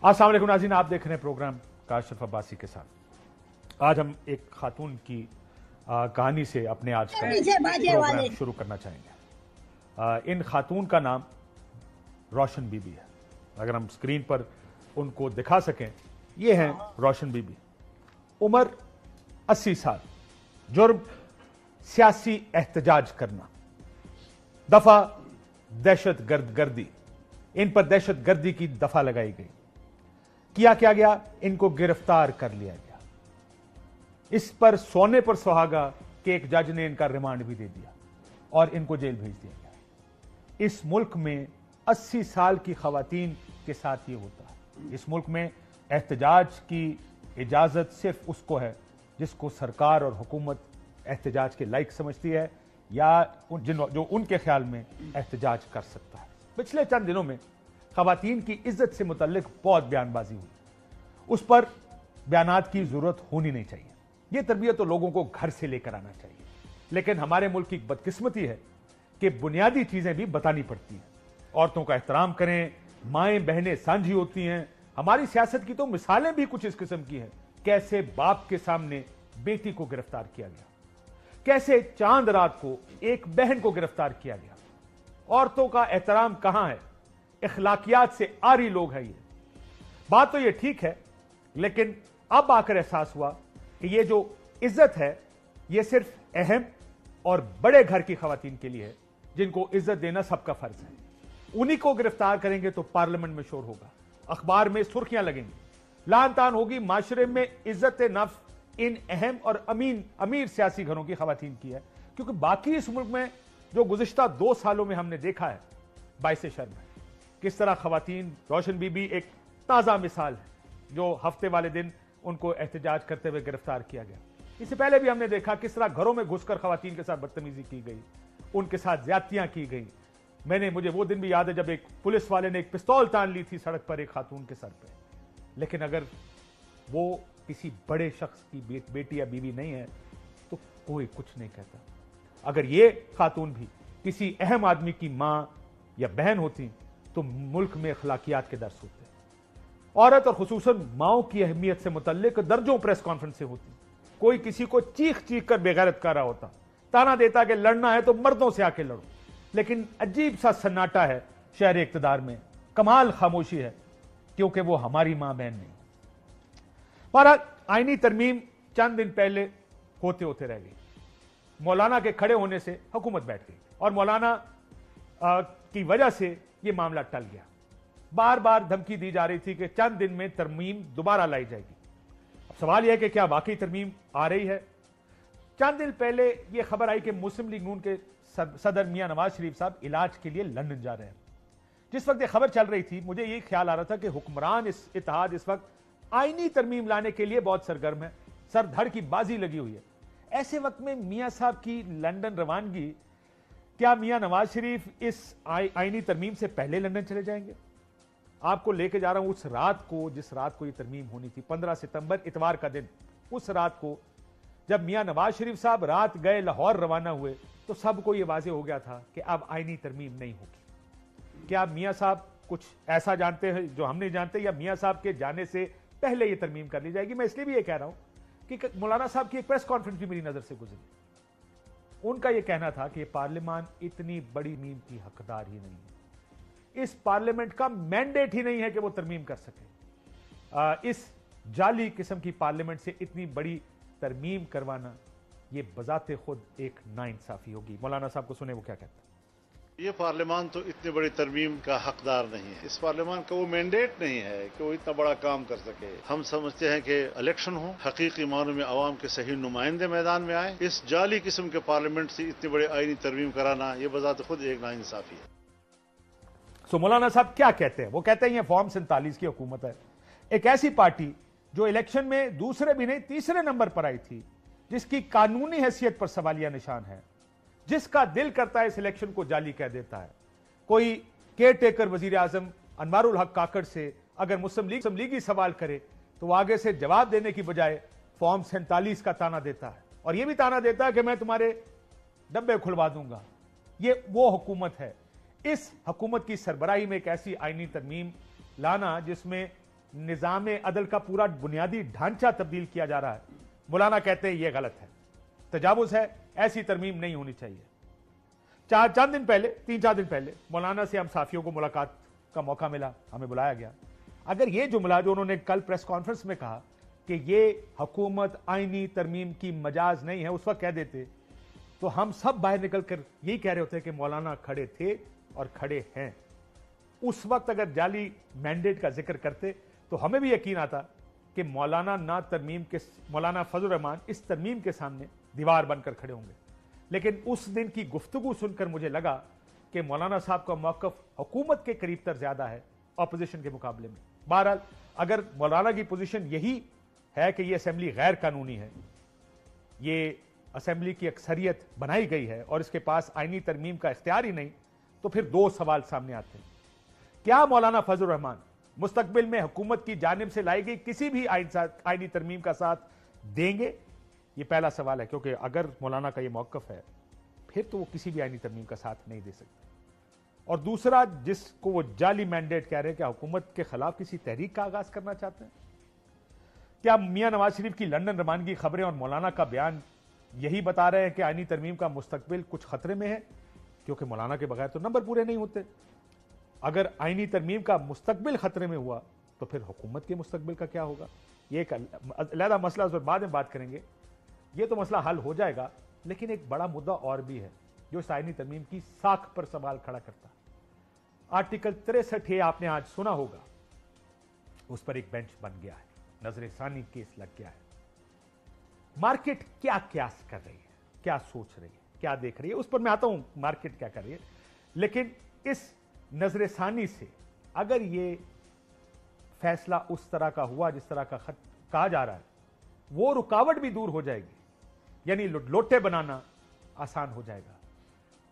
अस्सलाम वालेकुम नाज़रीन, आप देख रहे हैं प्रोग्राम काशिफ अब्बासी के साथ। आज हम एक खातून की कहानी से अपने आज का प्रोग्राम शुरू करना चाहेंगे। इन खातून का नाम रोशन बीबी है। अगर हम स्क्रीन पर उनको दिखा सकें, ये हैं रोशन बीबी। उम्र 80 साल, जुर्म सियासी एहतजाज करना, दफा दहशत गर्दी। इन पर दहशत गर्दी की दफा लगाई गई। किया क्या गया, इनको गिरफ्तार कर लिया गया। इस पर सोने पर सुहागा कि एक जज ने इनका रिमांड भी दे दिया और इनको जेल भेज दिया गया। इस मुल्क में 80 साल की खवातीन के साथ ये होता है। इस मुल्क में एहतजाज की इजाजत सिर्फ उसको है जिसको सरकार और हुकूमत एहतजाज के लायक समझती है या जो उनके ख्याल में एहतजाज कर सकता है। पिछले चंद दिनों में खवातीन की इज्जत से मुतल्लिक बहुत बयानबाजी हुई। उस पर बयानात की जरूरत होनी नहीं चाहिए। यह तरबियत तो लोगों को घर से लेकर आना चाहिए। लेकिन हमारे मुल्क की बदकिस्मती है कि बुनियादी चीजें भी बतानी पड़ती हैं। औरतों का एहतराम करें, माएं बहनें साझी होती हैं। हमारी सियासत की तो मिसालें भी कुछ इस किस्म की हैं। कैसे बाप के सामने बेटी को गिरफ्तार किया गया, कैसे चांद रात को एक बहन को गिरफ्तार किया गया। औरतों का एहतराम कहां है? इखलाकियात से आरी लोग हैं। ये बात तो ये ठीक है, लेकिन अब आकर एहसास हुआ कि ये जो इज्जत है ये सिर्फ अहम और बड़े घर की खवातीन के लिए है, जिनको इज्जत देना सबका फर्ज है। उन्हीं को गिरफ्तार करेंगे तो पार्लियामेंट में शोर होगा, अखबार में सुर्खियां लगेंगी, लान तान होगी, माशरे में इज्जत नफ्स इन अहम और अमीर सियासी घरों की खवातीन की है। क्योंकि बाकी इस मुल्क में जो गुज़िश्ता 2 सालों में हमने देखा है, बाइसे शर्म है। किस तरह खवातीन, रोशन बीबी एक ताजा मिसाल है, जो हफ्ते वाले दिन उनको एहतजाज करते हुए गिरफ्तार किया गया। इससे पहले भी हमने देखा किस तरह घरों में घुसकर खवातीन के साथ बदतमीजी की गई, उनके साथ ज्यादतियां की गई। मुझे वो दिन भी याद है जब एक पुलिस वाले ने एक पिस्तौल तान ली थी सड़क पर एक खातून के सर पे। लेकिन अगर वो किसी बड़े शख्स की बेटी या बीवी नहीं है तो कोई कुछ नहीं कहता। अगर ये खातून भी किसी अहम आदमी की मां या बहन होती तो मुल्क में अखलाकियात के दर्स होते। औरत और खुसूसन माओं की अहमियत से मुतल्लिक दर्जों प्रेस कॉन्फ्रेंस से होती। कोई किसी को चीख चीख कर बेगैरत कर रहा होता, ताना देता कि लड़ना है तो मर्दों से आके लड़ो। लेकिन अजीब सा सन्नाटा है शहर इक्तदार में, कमाल खामोशी है, क्योंकि वो हमारी मां बहन नहीं। पर आईनी तरमीम चंद दिन पहले होते होते रह गई। मौलाना के खड़े होने से हुकूमत बैठ गई और मौलाना की वजह से यह मामला टल गया। बार बार धमकी दी जा रही थी कि चंद दिन में तरमीम दोबारा लाई जाएगी। अब सवाल यह है कि क्या वाकई तरमीम आ रही है? चंद दिन पहले यह खबर आई कि मुस्लिम लीग नून के सदर मियां नवाज शरीफ साहब इलाज के लिए लंदन जा रहे हैं। जिस वक्त यह खबर चल रही थी, मुझे यह ख्याल आ रहा था कि हुक्मरान इत्तेहाद इस वक्त आईनी तरमीम लाने के लिए बहुत सरगर्म है, सर धड़ की बाजी लगी हुई है। ऐसे वक्त में मियां साहब की लंदन रवानगी, क्या मियां नवाज शरीफ इस आईनी तरमीम से पहले लंदन चले जाएंगे? आपको लेके जा रहा हूं उस रात को जिस रात को यह तरमीम होनी थी, 15 सितंबर इतवार का दिन। उस रात को जब मियां नवाज शरीफ साहब रात गए लाहौर रवाना हुए तो सबको यह वाजे हो गया था कि अब आईनी तरमीम नहीं होगी। क्या मियां साहब कुछ ऐसा जानते हैं जो हम नहीं जानते, या मियां साहब के जाने से पहले यह तरमीम कर ली जाएगी? मैं इसलिए भी यह कह रहा हूं कि मौलाना साहब की एक प्रेस कॉन्फ्रेंस भी मेरी नजर से गुजरी। उनका यह कहना था कि पार्लियामान इतनी बड़ी नींद की हकदार ही नहीं है, इस पार्लियामेंट का मैंडेट ही नहीं है कि वो तरमीम कर सके। इस जाली किस्म की पार्लियामेंट से इतनी बड़ी तरमीम करवाना यह बजाते खुद एक नाइंसाफी होगी। मौलाना साहब को सुने वो क्या कहते हैं। ये पार्लियामान तो इतनी बड़ी तरमीम का हकदार नहीं है। इस पार्लियामान का वो मैंडेट नहीं है कि वो इतना बड़ा काम कर सके। हम समझते हैं कि इलेक्शन हो, हकीकी मानों में आवाम के सही नुमाइंदे मैदान में आए। इस जाली किस्म के पार्लियामेंट से इतनी बड़ी आईनी तरमीम कराना ये बजाते खुद एक नाइंसाफी है। सो मौलाना साहब क्या कहते हैं? वो कहते हैं ये फॉर्म 47 की हुकूमत है, एक ऐसी पार्टी जो इलेक्शन में दूसरे भी नहीं तीसरे नंबर पर आई थी, जिसकी कानूनी हैसियत पर सवालिया निशान है, जिसका दिल करता है इस इलेक्शन को जाली कह देता है। कोई केयर टेकर वजीर आजम अनवारुल हक काकड़ से अगर मुस्लिम लीगी सवाल करे तो आगे से जवाब देने की बजाय फॉर्म 47 का ताना देता है, और यह भी ताना देता है कि मैं तुम्हारे डब्बे खुलवा दूंगा। ये वो हुकूमत है। इस हुकूमत की सरबराही में एक ऐसी आईनी तरमीम लाना जिसमें نظام عدل کا پورا بنیادی ڈھانچہ تبدیل کیا جا رہا ہے. مولانا کہتے ہیں یہ غلط ہے, تجاوز ہے, ایسی ترمیم نہیں ہونی چاہیے. چند دن پہلے, 3-4 دن پہلے مولانا سے ہم صحافیوں کو ملاقات کا موقع ملا, ہمیں بلایا گیا. اگر یہ جملہ جو انہوں نے کل پریس کانفرنس میں کہا کہ یہ حکومت آئینی ترمیم کی مجاز نہیں ہے, اس وقت کہہ دیتے تو ہم سب باہر نکل کر یہی کہہ رہے ہوتے کہ مولانا کھڑے تھے اور کھڑے ہیں. اس وقت اگر جعلی مینڈیٹ کا ذکر کرتے تو ہمیں بھی یقین آتا کہ مولانا مولانا فضل الرحمان اس ترمیم کے سامنے دیوار بن کر کھڑے ہوں گے. لیکن اس دن کی گفتگو سن کر مجھے لگا کہ مولانا صاحب کا موقف حکومت کے قریب تر زیادہ ہے اپوزیشن کے مقابلے میں. بہرحال اگر مولانا کی پوزیشن یہی ہے کہ یہ اسمبلی غیر قانونی ہے, یہ اسمبلی کی اکثریت بنائی گئی ہے اور اس کے پاس آئینی ترمیم کا اختیار ہی نہیں, تو پھر 2 سوال سامنے آتے ہیں. کیا مولانا فضل الرحمان مستقبل میں حکومت کی جانب سے لائی گئی کسی بھی آئینی ترمیم کا ساتھ دیں گے؟ یہ پہلا سوال ہے, کیونکہ اگر مولانا کا یہ موقف ہے پھر تو وہ کسی بھی آئینی ترمیم کا ساتھ نہیں دے سکتے. اور دوسرا, جس کو وہ جعلی مینڈیٹ کہہ رہے ہیں, کہ حکومت کے خلاف کسی تحریک کا آغاز کرنا چاہتے ہیں. کیا میاں نواز شریف کی لندن روانگی خبریں اور مولانا کا بیان یہی بتا رہے ہیں کہ آئینی ترمیم کا مستقبل کچھ خطرے میں ہے؟ کیونکہ مولانا کے بغیر تو نمبر پورے نہیں ہوتے. اگر آئینی ترمیم کا مستقبل خطرے میں ہوا تو پھر حکومت کے مستقبل کا کیا ہوگا؟ یہ ایک علیحدہ مسئلہ, اس پر بعد میں بات کریں گے. یہ تو مسئلہ حل ہو جائے گا, لیکن ایک بڑا مدعا اور بھی ہے جو اس آئینی ترمیم کی ساکھ پر سوال کھڑا کرتا ہے. آرٹیکل 63 آپ نے آج سنا ہوگا, اس پر ایک بینچ بن گیا ہے, نظر ثانی کیس لگ گیا ہے. مارکیٹ کیا قیاس کر رہی ہے, کیا سوچ رہی ہے, کیا دیکھ رہی ہے, اس پر میں آتا ہوں مارکیٹ کیا کر رہی ہے. لیکن اس نظر ثانی سے اگر یہ فیصلہ اس طرح کا ہوا جس طرح کا کہا جا رہا ہے, وہ رکاوٹ بھی دور ہو جائے گی. یعنی لوٹے بنانا آسان ہو جائے گا.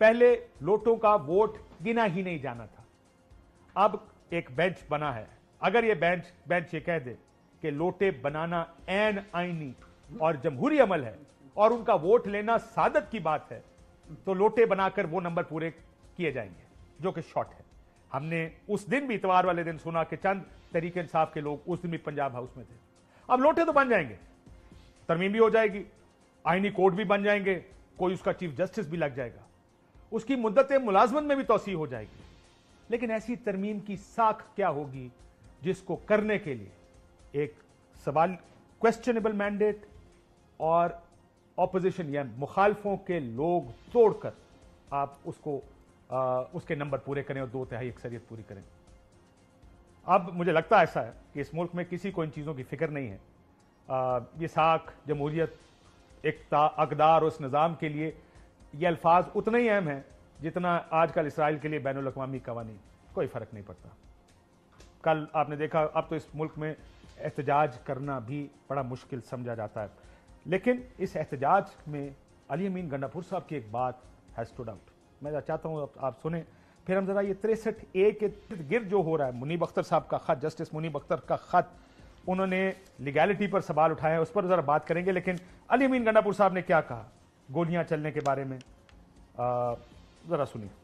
پہلے لوٹوں کا ووٹ گنا ہی نہیں جانا تھا, اب ایک بینچ بنا ہے. اگر یہ بینچ یہ کہہ دے کہ لوٹے بنانا عین آئینی اور جمہوری عمل ہے اور ان کا ووٹ لینا سعادت کی بات ہے, تو لوٹے بنا کر وہ نمبر پورے کیے جائیں گے, جو کہ شارٹ ہے. ہم نے اس دن بھی, اتوار والے دن, سنا کہ چند تحریک انصاف کے لوگ اس دن بھی پنجاب ہاؤس میں تھے. اب لوٹے تو بن جائیں گے, ترمیم بھی ہو جائے گی, آئینی کوڈ بھی بن جائیں گے, کوئی اس کا چیف جسٹس بھی لگ جائے گا, اس کی مدت ملازمت میں بھی توسیع ہو جائے گی. لیکن ایسی ترمیم کی ساکھ کیا ہوگی جس کو کرنے کے لیے ایک سوال, کویسچنیبل مینڈیٹ اور اپوزیشن یا مخالفوں کے لوگ توڑ کر آپ اس کے نمبر پورے کریں اور 2/3 اکثریت پوری کریں. اب مجھے لگتا ایسا ہے کہ اس ملک میں کسی کو ان چیزوں کی فکر نہیں ہے. یہ ساکھ, جمہوریت, اقدار اور اس نظام کے لیے یہ الفاظ اتنا ہی اہم ہیں جتنا آج کل اسرائیل کے لیے بین الاقوامی قوانین. کوئی فرق نہیں پڑتا. کل آپ نے دیکھا, اب تو اس ملک میں احتجاج کرنا بھی بڑا مشکل سمجھا جاتا ہے, لیکن اس احتجاج میں علی امین گنڈا پور صاحب کی ایک بات ہیز اسٹوڈ آؤٹ. میں چاہتا ہوں آپ سنیں, پھر ہم ذرا یہ 63A کے گرد جو ہو رہا ہے, منیب اختر صاحب کا خط, جسٹس منیب اختر کا خط, انہوں نے لیگیلٹی پر سوال اٹھائے ہیں, اس پر ذرا بات کریں گے. لیکن علی امین گنڈا پور صاحب نے کیا کہا گولیاں چلنے کے بارے میں, ذرا سنیے.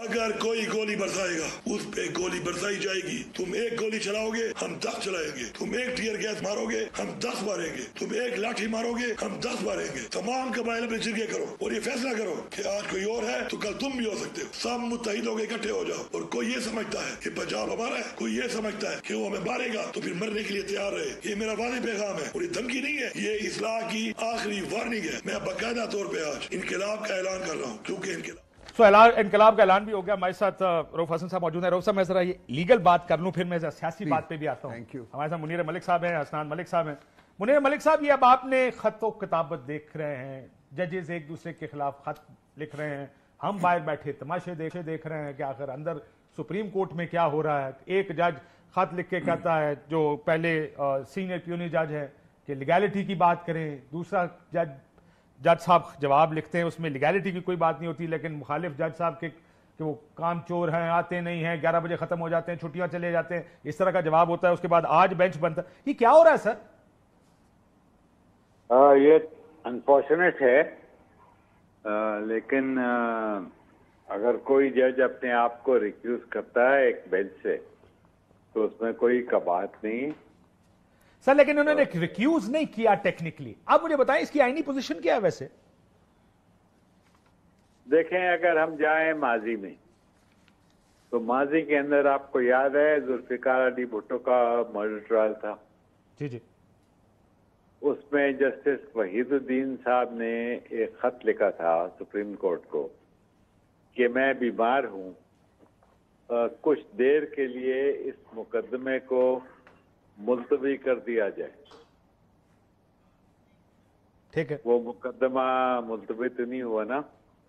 اگر کوئی گولی برسائے گا اس پہ گولی برسائی جائے گی. تم ایک گولی چلاؤ گے ہم 10 چلائیں گے, تم ایک ٹیئر گیس مارو گے ہم 10 ماریں گے, تم ایک لاٹھی مارو گے ہم 10 ماریں گے. تمام قبائل میں جرگے کرو اور یہ فیصلہ کرو کہ آج کوئی اور ہے تو کل تم بھی ہو سکتے ہو. سب متحد ہو کے اکٹھے ہو جاؤ. اور کوئی یہ سمجھتا ہے کہ پنجاب ہمارا ہے, کوئی یہ سمجھتا ہے کہ وہ ہمیں مارے گا, تو پھر مرنے کے لیے تیار رہے. یہ میرا واضح پیغام ہے اور یہ دھمکی نہیں ہے, یہ اصلاح کی آخری وارننگ ہے. میں باقاعدہ طور پہ آج انقلاب کا اعلان کر رہا ہوں, کیونکہ انقلاب کا اعلان بھی ہو گیا. ہمارے ساتھ رؤف حسن صاحب موجود ہیں. رؤف صاحب, میں ذرا یہ لیگل بات کر لوں, پھر میں سیاسی بات پہ بھی آتا ہوں. ہمارے ساتھ منیر ملک صاحب ہیں, حسنان ملک صاحب ہیں. منیر ملک صاحب, یہ اب آپ نے خط و کتابت دیکھ رہے ہیں, ججز ایک دوسرے کے خلاف خط لکھ رہے ہیں, ہم باہر بیٹھے تماشے دیکھ رہے ہیں کہ آخر اندر سپریم کورٹ میں کیا ہو رہا ہے. ایک جج خط لکھ کے کہتا ہے, جو پہلے سینئر پیونی جج ہے, کہ لیگیلٹی کی بات کریں. دوسرا جج صاحب جواب لکھتے ہیں, اس میں لیگیلٹی کی کوئی بات نہیں ہوتی, لیکن مخالف جج صاحب کے کہ وہ کام چور ہیں, آتے نہیں ہیں, 11 بجے ختم ہو جاتے ہیں, چھٹیاں چلے جاتے ہیں, اس طرح کا جواب ہوتا ہے. اس کے بعد آج بینچ بنتا ہے. یہ کیا ہو رہا ہے سر؟ یہ انفارچونیٹ ہے, لیکن اگر کوئی جج اپنے آپ کو ریکیوز کرتا ہے ایک بینچ سے तो उसमें कोई कबात नहीं। सर लेकिन उन्होंने रिक्यूज नहीं किया टेक्निकली। आप मुझे बताएं इसकी आईनी पोजीशन क्या है वैसे? देखें, अगर हम जाएं माजी में, तो माजी के अंदर आपको याद है जुल्फिकार अली भुट्टो का मर्डर ट्रायल था। जी जी। उसमें जस्टिस वहीदुद्दीन साहब ने एक खत लिखा था सुप्रीम कोर्ट को कि मैं बीमार हूं, कुछ देर के लिए इस मुकदमे को मुलतवी कर दिया जाए। ठीक है। वो मुकदमा मुलतवी तो नहीं हुआ ना?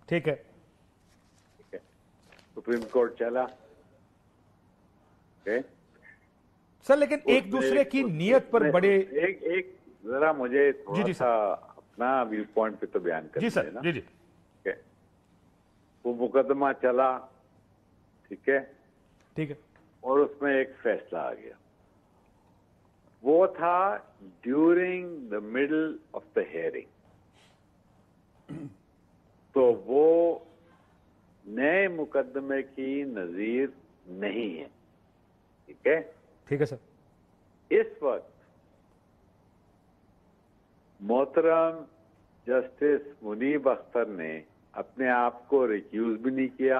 ठीक है। ठीक है, सुप्रीम कोर्ट चला। ओके सर लेकिन एक दूसरे की नीयत पर बड़े एक जरा मुझे थोड़ा जी सा अपना व्यू पॉइंट पे तो बयान कर जी सर ना। जी जी। ठीक है, वो मुकदमा चला, ठीक है, ठीक है, और उसमें एक फैसला आ गया। वो था during the middle of the hearing. तो वो नए मुकदमे की नजीर नहीं है। ठीक है, ठीक है सर। इस वक्त मोहतरम जस्टिस मुनीब अख्तर ने अपने आप को रिक्यूज भी नहीं किया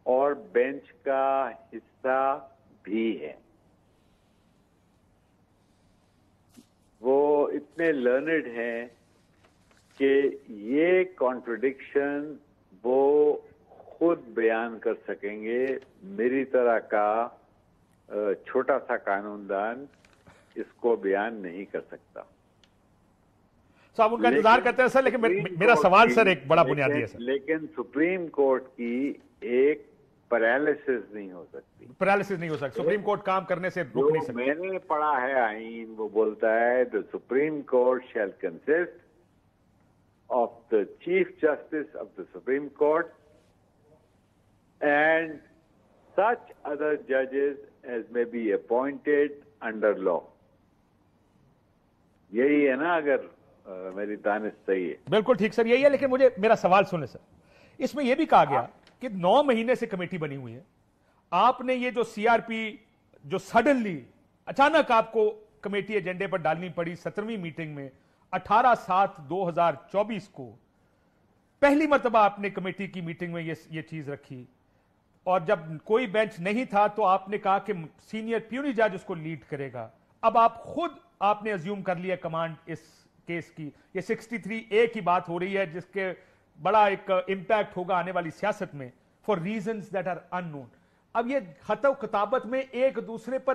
और बेंच का हिस्सा भी है। वो इतने लर्नड हैं कि ये कॉन्ट्रडिक्शन वो खुद बयान कर सकेंगे। मेरी तरह का छोटा सा कानूनदान इसको बयान नहीं कर सकता। साहब उनका इंतजार करते हैं सर, लेकिन मेरा सवाल सर एक बड़ा बुनियादी है सर। लेकिन सुप्रीम कोर्ट की एक पैरालिसिस नहीं हो सकती। पैरालिसिस नहीं हो सकती, सुप्रीम कोर्ट काम करने से रुक नहीं सकती। मैंने पढ़ा है आईन, वो बोलता है the supreme court shell consist of the chief justice of the supreme court and such other judges as may be appointed under law। यही है ना, अगर मेरी दानिश सही है? बिल्कुल ठीक सर, यही है। लेकिन मुझे मेरा सवाल सुने सर, इसमें यह भी कहा गया कि 9 महीने से कमेटी बनी हुई है। आपने ये जो सीआरपी जो सडनली अचानक आपको कमेटी एजेंडे पर डालनी पड़ी 17वीं मीटिंग में 18/7/2024 को पहली मर्तबा आपने कमेटी की मीटिंग में ये चीज रखी, और जब कोई बेंच नहीं था तो आपने कहा कि सीनियर प्यूनी जज उसको लीड करेगा। अब आप खुद आपने अज्यूम कर लिया कमांड इस केस की। ये 63A की बात हो रही है जिसके बड़ा एक इंपैक्ट होगा आने वाली सियासत में for reasons that are unknown. अब ये खत किताबत में एक दूसरे पर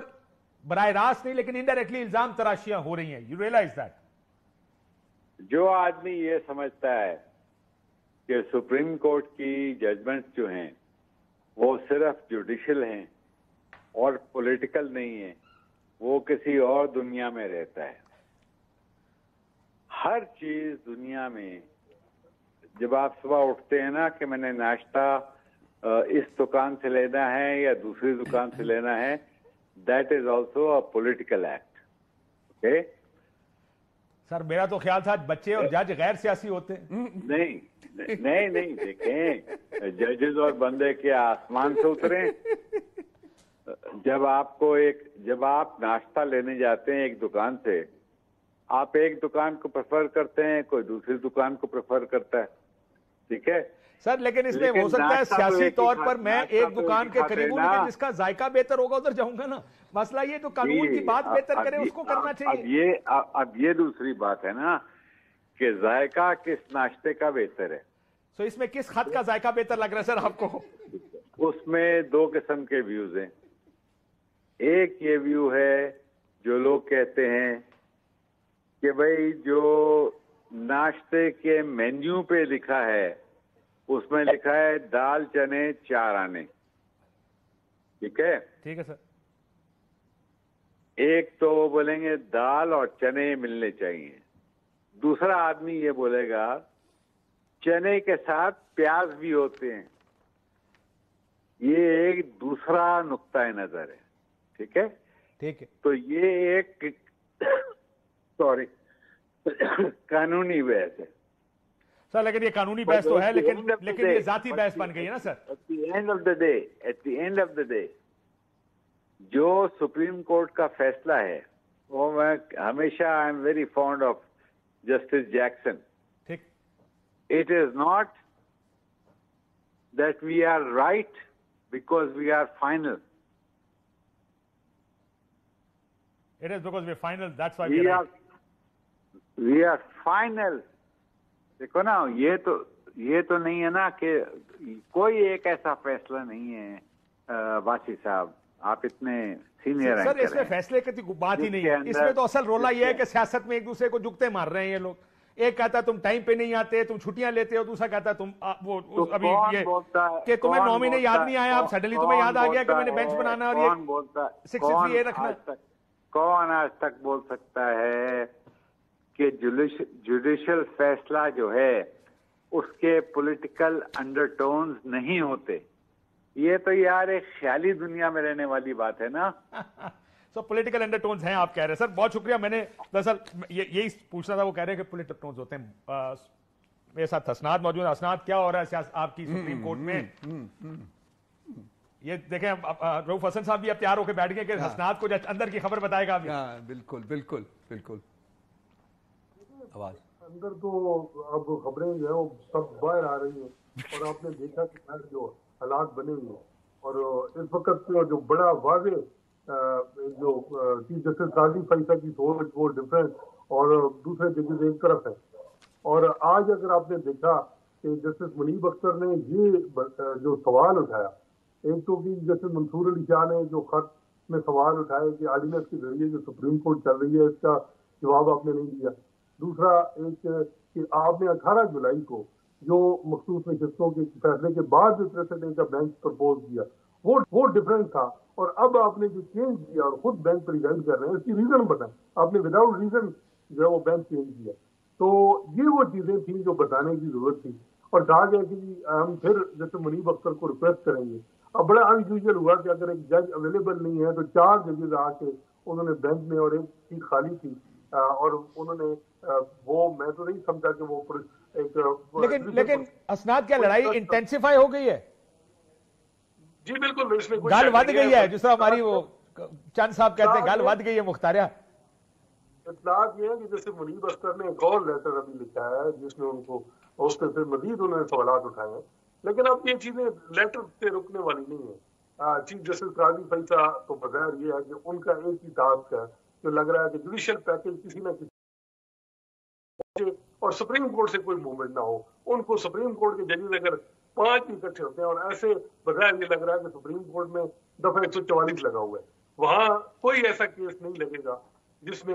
बराह रास्त नहीं लेकिन इनडायरेक्टली इल्जाम तराशियां हो रही हैं। You realize that? जो आदमी ये समझता है कि सुप्रीम कोर्ट की जजमेंट्स जो हैं वो सिर्फ जुडिशियल हैं और पॉलिटिकल नहीं है, वो किसी और दुनिया में रहता है। हर चीज दुनिया में, जब आप सुबह उठते हैं ना कि मैंने नाश्ता इस दुकान से लेना है या दूसरी दुकान से लेना है, that is also a political act. Okay sir, मेरा तो ख्याल था बच्चे और जज गैर सियासी होते हैं। नहीं नहीं नहीं, देखें, जजेस और बंदे के आसमान से उतरे। जब आप नाश्ता लेने जाते हैं एक दुकान से, आप एक दुकान को प्रेफर करते हैं, कोई दूसरी दुकान को प्रेफर करता है। ठीक है सर, लेकिन इसमें हो सकता है सियासी तौर पर मैं एक दुकान के करीब हूं, लेकिन जिसका जायका बेहतर होगा उधर जाऊंगा ना। मसला ये तो कानून की बात बेहतर करे उसको करना चाहिए। अब ये दूसरी बात है ना कि जायका किस नाश्ते का बेहतर है। तो इसमें किस खत का जायका बेहतर लग रहा है सर आपको? उसमें 2 किस्म के व्यूज हैं। एक ये व्यू है जो लोग कहते हैं कि भाई जो नाश्ते के मेन्यू पे लिखा है उसमें लिखा है दाल चने 4 आने। ठीक है? ठीक है सर। एक तो वो बोलेंगे दाल और चने मिलने चाहिए। दूसरा आदमी ये बोलेगा चने के साथ प्याज भी होते हैं। ये एक दूसरा नुक्ता नजर है। ठीक है? ठीक है। तो ये एक सॉरी कानूनी बहस है सर, लेकिन ये कानूनी बहस तो है, लेकिन ये जाती बहस बन गई है ना sir. At the end of the day جو سپریم کورٹ کا فیصلہ ہے وہ میں ہمیشہ I am very fond of justice Jackson. ٹھیک. It is not that we are right because we are final. It is because we are final, that's why We we are are, right. we are final. دیکھو نا یہ تو نہیں ہے نا کہ کوئی ایک ایسا فیصلہ نہیں ہے. باسی صاحب آپ اتنے سینئر ہیں سر اس میں فیصلے کی بات ہی نہیں ہے, اس میں تو اصل رولا یہ ہے کہ سیاست میں ایک دوسرے کو جگتے مار رہے ہیں یہ لوگ. ایک کہتا تم ٹائم پہ نہیں آتے, تم چھٹیاں لیتے ہو, دوسرا کہتا تم وہ ابھی یہ کہ تمہیں نومینے یاد نہیں آیا, اب سڈنلی تمہیں یاد آ گیا کہ میں نے بینچ بنانا اور یہ 63 رکھنا. کون آج تک بول سکتا ہے کہ جوڈیشل فیصلہ جو ہے اس کے پولیٹیکل انڈر ٹونز نہیں ہوتے؟ یہ تو یار ایک خیالی دنیا میں رہنے والی بات ہے نا. سو پولیٹیکل انڈر ٹونز ہیں آپ کہہ رہے ہیں. سر بہت شکریہ. میں نے دراصل یہی پوچھنا تھا, وہ کہہ رہے ہیں کہ پولیٹیکل ٹونز ہوتے ہیں. میرے ساتھ حسنات موجود ہیں. حسنات, کیا ہو رہا ہے آپ کی سپریم کورٹ میں؟ یہ دیکھیں رؤف حسن صاحب بھی اب تیار ہو کے بیٹھ گئے کہ حسنات کو اندر کی خبر بتائے گا. بالکل بالکل بالکل. آواز اندر تو اب خبریں جو ہیں وہ سب باہر آ رہی ہیں, اور آپ نے دیکھا کہ باہر جو حالات بنے ہوئے ہیں, اور اس وقت جو بڑا واضح جو چیف جسٹس قاضی فیصل کی سوچ وہ ڈفرینس اور دوسرے ججز ایک طرف ہے. اور آج اگر آپ نے دیکھا کہ جسٹس منیب اختر نے یہ جو سوال اٹھایا, ایک تو کہ جسٹس منصور علی شاہ نے جو خط میں سوال اٹھائے کہ آرڈیننس کے ذریعے جو سپریم کورٹ چل رہی ہے اس کا جواب آپ نے نہیں دیا. دوسرا ایک کہ آپ نے 18 جولائی کو جو مخصوص نشستوں کے فیصلے کے بعد جو 63 ڈے کا بینچ پرپوز کیا وہ ڈفرینٹ تھا, اور اب آپ نے جو چینج کیا اور خود بینچ پریزائڈ کر رہے ہیں اس کی ریزن بتائیں. آپ نے وداؤٹ ریزن جو ہے وہ بینچ چینج کیا. تو یہ وہ چیزیں تھیں جو بتانے کی ضرورت تھی, اور کہا گیا کہ ہم پھر جیسے منیب اختر کو ریکویسٹ کریں گے. اب بڑا ان یوزل ہوا کہ اگر ایک جج اویلیبل نہیں ہے تو 4 ججز آ کے انہوں نے بینچ میں, اور ایک سیٹ خالی تھی, اور انہوں نے وہ میں تو نہیں سمجھا کہ وہ ایک لیکن اسناد کیا لڑائی انٹینسیفائی ہو گئی ہے؟ جی بالکل, اس میں گال ود گئی ہے, جس طرح ہماری وہ چند صاحب کہتے ہیں گال ود گئی ہے. مختاریہ اطلاعات یہ ہے کہ جیسے منیب اختر نے ایک اور لیٹر ابھی لکھا ہے جس میں ان کو اس پہ پھر مزید انہوں نے سوالات اٹھائے ہیں, لیکن اب یہ چیزیں لیٹر سے رکنے والی نہیں ہے. چیف جسٹس قاضی فیصل تو بظاہر یہ ہے کہ ان کا ایک ہی ٹاسک ہے جو لگ رہا ہے کہ جوڈیشل پیکج کسی نہ کسی اور سپریم کورٹ سے کوئی موومنٹ نہ ہو. ان کو سپریم کورٹ کے ججز اگر 5 اکٹھے ہوتے ہیں, اور ایسے بظاہر یہ لگ رہا ہے کہ سپریم کورٹ میں دفعہ 144 لگا ہوا ہے, وہاں کوئی ایسا کیس نہیں لگے گا جس میں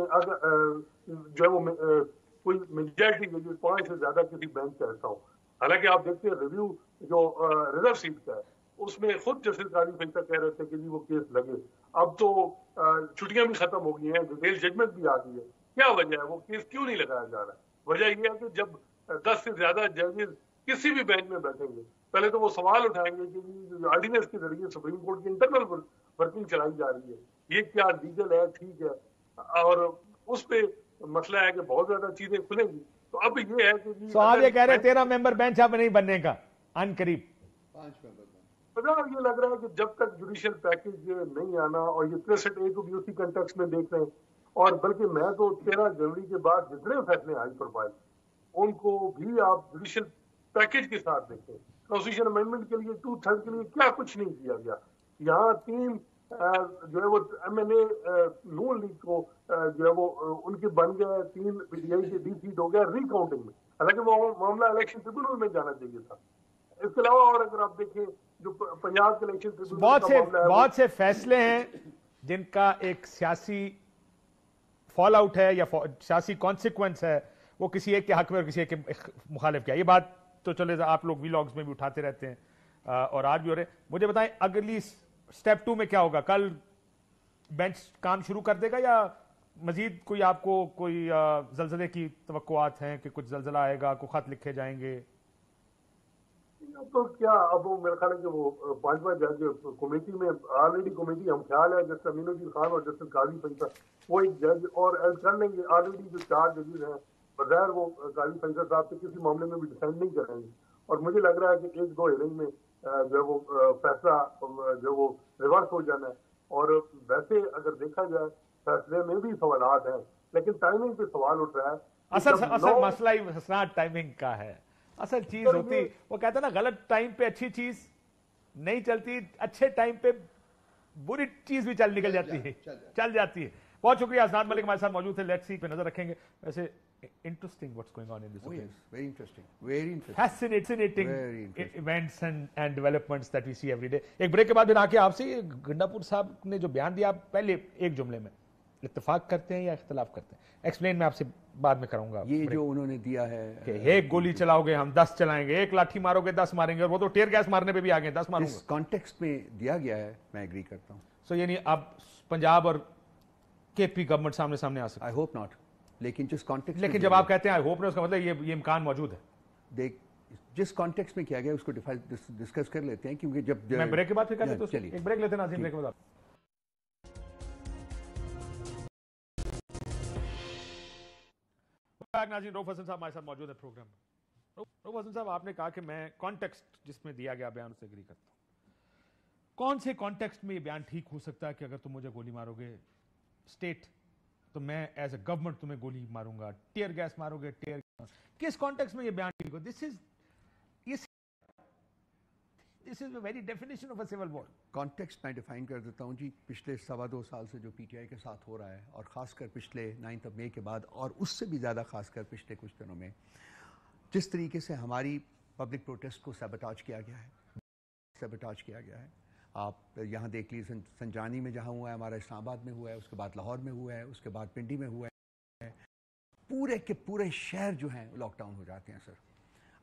جو ہے وہ کوئی میجارٹی 5 سے زیادہ کسی بینچ کا حصہ ہو. حالانکہ آپ دیکھتے ہیں ریویو جو ریزرو سیٹ کا ہے اس میں خود جسٹس قاضی فیصل کہہ رہے تھے کہ جی وہ کیس لگے. اب تو چھٹیاں بھی ختم ہو گئی ہیں, ڈیٹیل ججمنٹ بھی آ گئی ہے. کیا وجہ ہے, وہ کیس کیوں نہیں لگایا جا رہا ہے؟ وجہ یہ ہے کہ جب 10 سے زیادہ ججز کسی بھی بینچ میں بیٹھیں گے, پہلے تو وہ سوال اٹھائیں گے کہ آرڈیننس کے ذریعے سپریم کورٹ کی انٹرنل ورکنگ چلائی جا رہی ہے, یہ کیا لیگل ہے, ٹھیک ہے, اور اس پہ مسئلہ ہے کہ بہت زیادہ چیزیں کھلیں گی. تو اب یہ ہے کہ آپ یہ کہہ رہے ہیں 13 ممبر بینچ اب نہیں بننے کا ان قریب 5 ممبر. یہ لگ رہا ہے کہ جب تک جوڈیشل پیکج نہیں آنا, اور یہ 63A کو بھی اسی کنٹیکسٹ میں دیکھ رہے ہیں, اور بلکہ میں تو 13 جنوری کے بعد جتنے فیصلے ہائی پروفائل ان کو بھی آپ جوڈیشل پیکج کے ساتھ دیکھیں. کانسٹیٹیوشن امینڈمنٹ کے لیے 2/3 کے لیے کیا کچھ نہیں کیا گیا. یہاں 3 جو ہے وہ MNA نون لیگ کو جو ہے وہ ان کے بن گئے, 3 PTI کے ڈی سیٹ ہو گیا ری کاؤنٹنگ میں, حالانکہ وہ معاملہ الیکشن ٹریبیونل میں جانا چاہیے تھا. اس کے علاوہ اور اگر آپ دیکھیں جو پنجاب کے الیکشن ٹریبیونل بہت سے فیصلے ہیں جن کا ایک سیاسی فال آؤٹ ہے یا سیاسی کانسیکوینس ہے, وہ کسی ایک کے حق میں اور کسی ایک کے مخالف کیا. یہ بات تو چلے آپ لوگ ویلاگز میں بھی اٹھاتے رہتے ہیں اور آج بھی ہو رہے. مجھے بتائیں اگلی سٹیپ 2 میں کیا ہوگا؟ کل بینچ کام شروع کر دے گا یا مزید کوئی آپ کو کوئی زلزلے کی توقعات ہیں کہ کچھ زلزلہ آئے گا, کوئی خط لکھے جائیں گے؟ تو کیا اب وہ میرا خیال ہے کہ وہ 5واں جج کمیٹی میں آلریڈی کمیٹی ہم خیال ہے جسٹس امین الدین خان اور جسٹس قاضی فیصل وہ ایک جج اور ایڈ کر لیں گے. آلریڈی جو 4 ججز ہیں بظاہر وہ قاضی فیصل صاحب سے کسی معاملے میں بھی ڈیفینڈ نہیں کریں گے, اور مجھے لگ رہا ہے کہ 1-2 ہیئرنگ میں جو وہ فیصلہ جو وہ ریورس ہو جانا ہے. और वैसे अगर देखा जाए फैसले में भी सवालात हैं, लेकिन टाइमिंग पे सवाल उठ रहा है। असल मसला ही हसना टाइमिंग का है। असल चीज होती, वो कहते हैं ना, गलत टाइम पे अच्छी चीज नहीं चलती, अच्छे टाइम पे बुरी चीज भी निकल जाती है, चल जाती है। बहुत शुक्रिया। हसनात मलिक हमारे साथ मौजूद थे। लेट्स सी पे नजर रखेंगे। वैसे interesting what's going on in this place, very interesting, very interesting, fascinating events and developments that we see every day. एक ब्रेक के बाद फिर आके आपसे गंडापुर साहब ने जो बयान दिया, पहले एक जुमले में इत्तेफाक करते हैं या इख्तिलाफ करते हैं, एक्सप्लेन मैं आपसे बाद में करूंगा। ये जो उन्होंने दिया है कि एक गोली चलाओगे हम 10 चलाएंगे, एक लाठी मारोगे 10 मारेंगे, और वो तो टीयर गैस मारने पे भी आ गए, 10 मारूंगा। इस कॉन्टेक्स्ट में दिया गया है, मैं एग्री करता हूँ। सो यानी अब पंजाब और केपी गवर्नमेंट सामने सामने आ सकते हैं। आई होप नॉट, लेकिन जिस कॉन्टेक्स्ट, लेकिन जब आप कहते हैं आई होप नहीं, उसका मतलब ये इम्कान मौजूद है। देख, जिस कॉन्टेक्स्ट में किया गया उसको डिस्कस कर लेते हैं, क्योंकि जब मैं ब्रेक के बाद फिर कर लेते हैं। चलिए एक ब्रेक लेते हैं नाज़रीन, ब्रेक के बाद नाज़रीन रऊफ हसन साहब हमारे साथ मौजूद है प्रोग्राम में। रऊफ हसन साहब, आपने कहा कि मैं कॉन्टेक्स्ट जिसमें दिया गया बयान उससे एग्री करता हूं। कौन से कॉन्टेक्स्ट में ये बयान ठीक हो सकता है कि अगर तुम मुझे गोली मारोगे स्टेट, तो मैं एज ए गवर्नमेंट तुम्हें गोली मारूंगा, टीयर गैस मारोगे टीयर, किस कॉन्टेक्स्ट में ये बयान ठीक हो? This is the very definition of a civil war. Context मैं डिफाइन कर देता हूँ जी। पिछले 2.25 साल से जो पीटीआई के साथ हो रहा है, और ख़ासकर पिछले 9 मई के बाद, और उससे भी ज़्यादा खासकर पिछले कुछ दिनों में, जिस तरीके से हमारी पब्लिक प्रोटेस्ट को सैबोटाज किया गया है। आप यहाँ देख लीजिए, संजानी में जहाँ हुआ है, हमारा इस्लामाबाद में हुआ है, उसके बाद लाहौर में हुआ है, उसके बाद पिंडी में हुआ है। पूरे के पूरे शहर जो हैं लॉकडाउन हो जाते हैं। सर,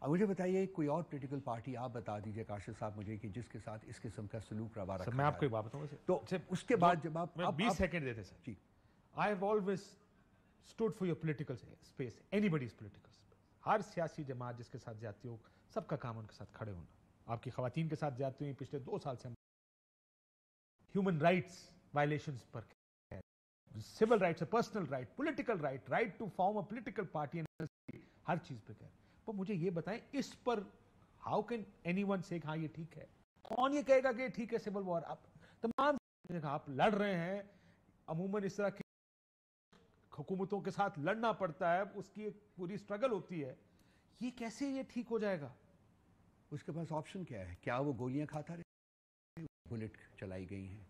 अब मुझे बताइए, कोई और पॉलिटिकल पार्टी आप बता दीजिए काशिफ साहब मुझे, कि जिसके साथ इस किस्म का सलूक रवा रखा है। मैं आपको एक बात बताऊं, तो उसके बाद जब आप 20 सेकंड देते sir ji, I have always stood for your political space, anybody's political space. हर सियासी जमात जिसके साथ जाती हो, सबका काम उनके साथ खड़े होना। आपकी खवातीन के साथ जाती हुई पिछले 2 साल से ह्यूमन राइट्स वायलेशंस पर, civil rights, personal right, political right, right to form a political party, हर चीज पे कह। पर मुझे ये बताएं, इस पर हाउ कैन एनीवन से हाँ ये ठीक है? कौन ये कहेगा कि ठीक है सिविल वॉर? आप तमाम आप लड़ रहे हैं, अमूमन इस तरह की हुकूमतों के साथ लड़ना पड़ता है, उसकी एक पूरी स्ट्रगल होती है, ये कैसे ये ठीक हो जाएगा? उसके पास ऑप्शन क्या है? क्या वो गोलियां खाता रहे? बुलेट चलाई गई हैं,